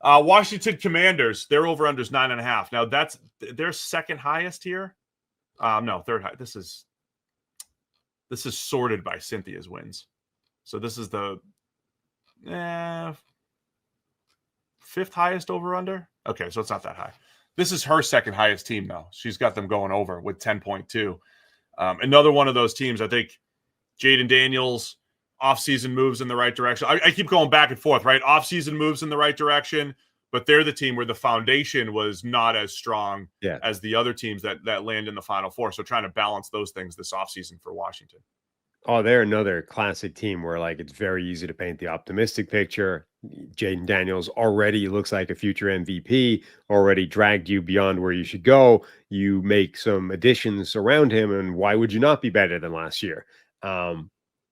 Washington Commanders, their over-under's 9.5. Now, that's their second highest here. No, third high. This is sorted by Cynthia's wins. So this is the fifth highest over-under. Okay, so it's not that high. This is her second highest team, though. She's got them going over with 10.2. Another one of those teams, I think, Jayden Daniels, offseason moves in the right direction. I keep going back and forth, right? Offseason moves in the right direction, but they're the team where the foundation was not as strong as the other teams that land in the Final Four. So trying to balance those things this offseason for Washington. Oh, they're another classic team where it's very easy to paint the optimistic picture. Jayden Daniels already looks like a future MVP, already dragged you beyond where you should go. You make some additions around him, and why would you not be better than last year?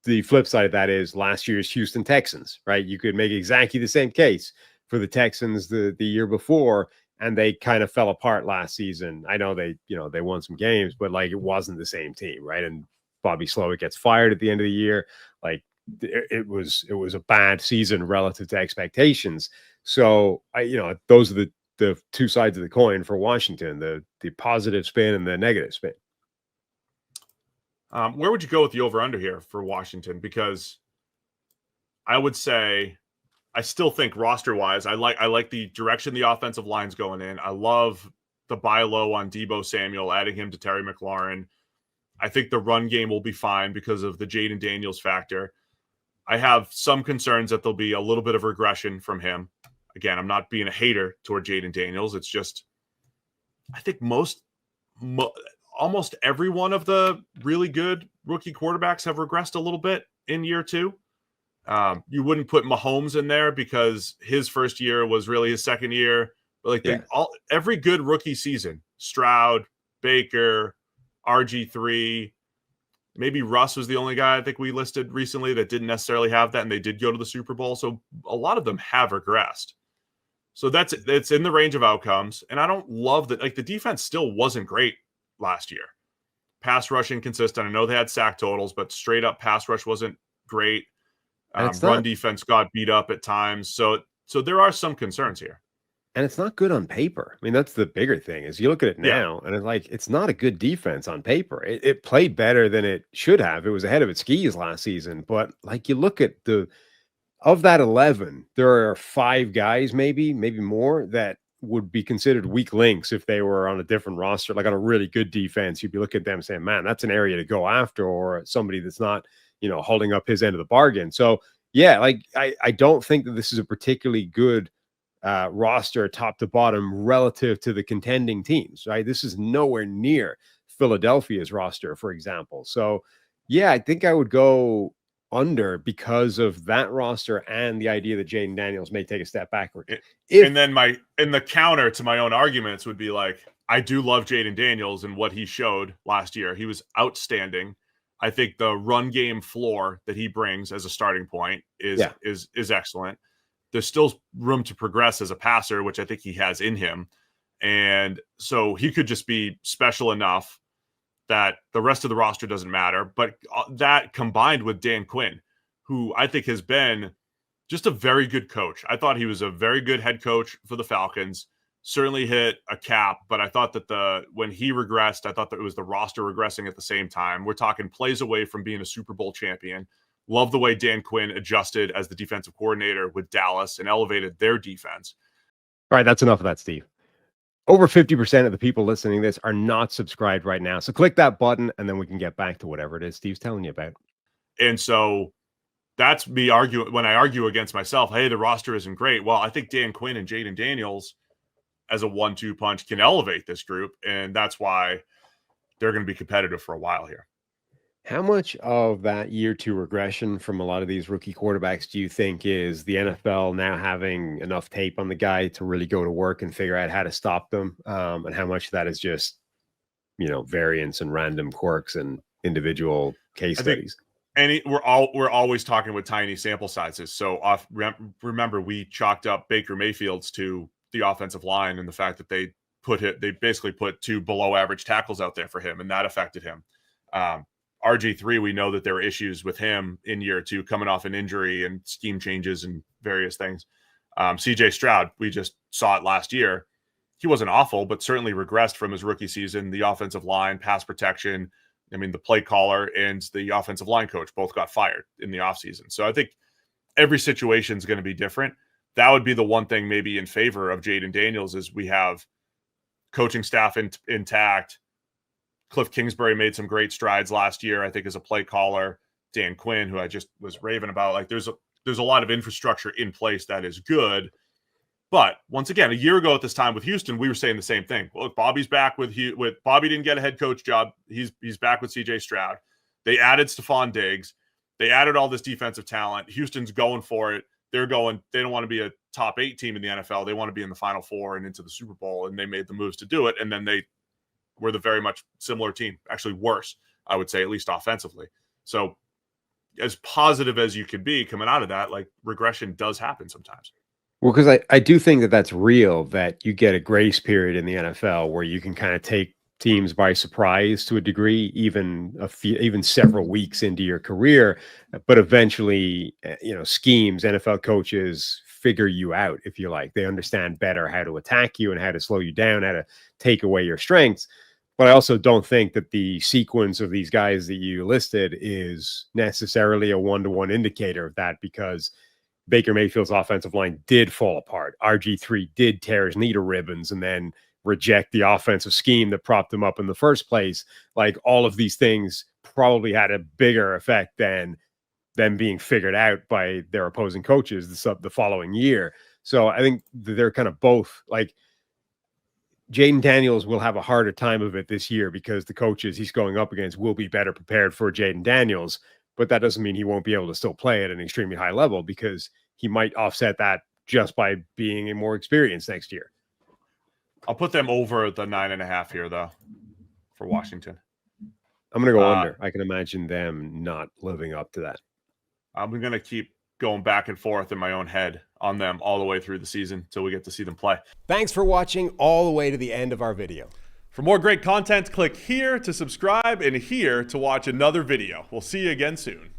The flip side of that is last year's Houston Texans, right? You could make exactly the same case for the Texans the year before, and they kind of fell apart last season. I know they won some games, but it wasn't the same team, right? And Bobby Slowick gets fired at the end of the year. It was a bad season relative to expectations. So those are the two sides of the coin for Washington, the positive spin and the negative spin. Where would you go with the over-under here for Washington? Because I would say I still think roster-wise, I like the direction the offensive line's going in. I love the buy low on Deebo Samuel, adding him to Terry McLaurin. I think the run game will be fine because of the Jayden Daniels factor. I have some concerns that there'll be a little bit of regression from him. Again, I'm not being a hater toward Jayden Daniels. It's just I think almost every one of the really good rookie quarterbacks have regressed a little bit in year two. You wouldn't put Mahomes in there because his first year was really his second year. But every good rookie season, Stroud, Baker, RG3, maybe Russ was the only guy I think we listed recently that didn't necessarily have that, and they did go to the Super Bowl. So a lot of them have regressed. So it's in the range of outcomes. And I don't love that. The defense still wasn't great last year. Pass rush inconsistent. I know they had sack totals, but straight up pass rush wasn't great. Run defense got beat up at times. So there are some concerns here. And it's not good on paper. I mean, that's the bigger thing is you look at it now and it's not a good defense on paper. It played better than it should have. It was ahead of its skis last season. But you look at of that 11, there are 5 guys, maybe more, that would be considered weak links if they were on a different roster, on a really good defense. You'd be looking at them saying, man, that's an area to go after, or somebody that's not, holding up his end of the bargain. So I don't think that this is a particularly good roster top to bottom relative to the contending teams, right? This is nowhere near Philadelphia's roster, for example. So I think I would go under because of that roster and the idea that Jayden Daniels may take a step backward. And then the counter to my own arguments would be I do love Jayden Daniels and what he showed last year. He was outstanding. I think the run game floor that he brings as a starting point is excellent. There's still room to progress as a passer, which I think he has in him. And so he could just be special enough that the rest of the roster doesn't matter. But that combined with Dan Quinn, who I think has been just a very good coach. I thought he was a very good head coach for the Falcons. Certainly hit a cap, but I thought that when he regressed, I thought that it was the roster regressing at the same time. We're talking plays away from being a Super Bowl champion. Love the way Dan Quinn adjusted as the defensive coordinator with Dallas and elevated their defense. All right, that's enough of that, Steve. Over 50% of the people listening to this are not subscribed right now. So click that button, and then we can get back to whatever it is Steve's telling you about. And so that's me arguing when I argue against myself. Hey, the roster isn't great. Well, I think Dan Quinn and Jayden Daniels as a 1-2 punch can elevate this group, and that's why they're going to be competitive for a while here. How much of that year 2 regression from a lot of these rookie quarterbacks do you think is the NFL now having enough tape on the guy to really go to work and figure out how to stop them? And how much of that is just, variance and random quirks and individual case studies? We're always talking with tiny sample sizes. So remember, we chalked up Baker Mayfield's to the offensive line and the fact that they basically put 2 below average tackles out there for him, and that affected him. RG3, we know that there were issues with him in year 2 coming off an injury and scheme changes and various things. CJ Stroud, we just saw it last year. He wasn't awful, but certainly regressed from his rookie season. The offensive line, pass protection, I mean, the play caller and the offensive line coach both got fired in the offseason. So I think every situation is going to be different. That would be the one thing maybe in favor of Jayden Daniels is we have coaching staff intact. Cliff Kingsbury made some great strides last year, I think, as a play caller. Dan Quinn, who I just was raving about. Like there's a lot of infrastructure in place that is good. But once again, a year ago at this time with Houston, we were saying the same thing. Look, Bobby's back with Bobby didn't get a head coach job. He's back with CJ Stroud. They added Stephon Diggs. They added all this defensive talent. Houston's going for it. They don't want to be a top 8 team in the NFL. They want to be in the Final Four and into the Super Bowl, and they made the moves to do it. And then they were the very much similar team, actually worse, I would say, at least offensively. So as positive as you could be coming out of that, like regression does happen sometimes. Well, because I do think that that's real, that you get a grace period in the NFL where you can kind of take teams by surprise to a degree, even several weeks into your career, but eventually, schemes, NFL coaches figure you out, if you like. They understand better how to attack you and how to slow you down, how to take away your strengths. But I also don't think that the sequence of these guys that you listed is necessarily a one-to-one indicator of that, because Baker Mayfield's offensive line did fall apart. RG3 did tear his knee to ribbons and then reject the offensive scheme that propped him up in the first place. Like, all of these things probably had a bigger effect than them being figured out by their opposing coaches the following year. So I think they're kind of both, like, Jayden Daniels will have a harder time of it this year because the coaches he's going up against will be better prepared for Jayden Daniels, but that doesn't mean he won't be able to still play at an extremely high level, because he might offset that just by being a more experienced next year. I'll put them over the 9.5 here, though, for Washington. I'm going to go under. I can imagine them not living up to that. I'm going to keep going back and forth in my own head on them all the way through the season until we get to see them play. Thanks for watching all the way to the end of our video. For more great content, click here to subscribe and here to watch another video. We'll see you again soon.